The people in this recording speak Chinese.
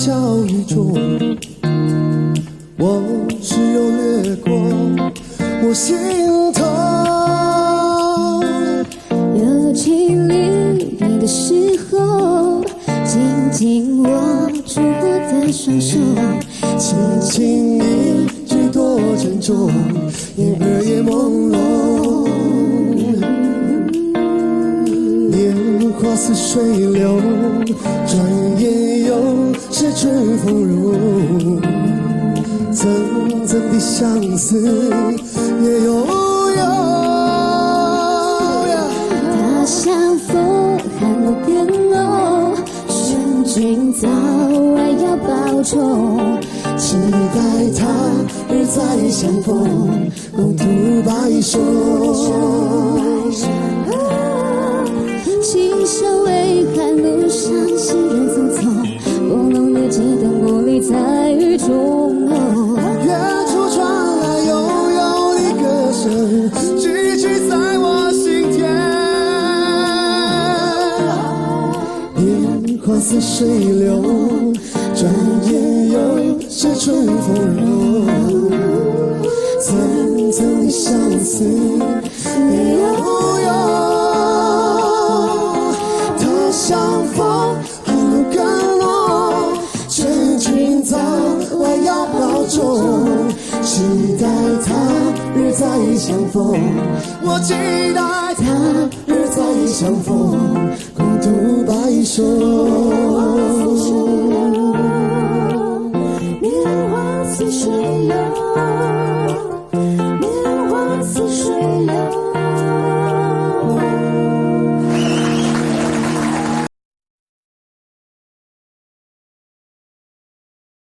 笑语中，往事又掠过我心头。有情离别的时候，紧紧握住我的双手，轻轻一句多珍重，眼儿也朦胧。年华似水流，转眼又是春风入。层层的相思也悠悠。他像风，寒露变浓，劝君早晚要保重。期待他日再相逢，共度白首。琴声微寒，路上行人匆匆，朦胧的街灯玻璃在雨中。远处传来悠悠的歌声，句句在我心田。年华似水流，转眼又是春风入。层层的相思也悠悠。他像风，寒露更浓，劝君早晚要保重。期待他日再相逢，我期待他日再相逢，共度白首。年华似水流，年华似水流。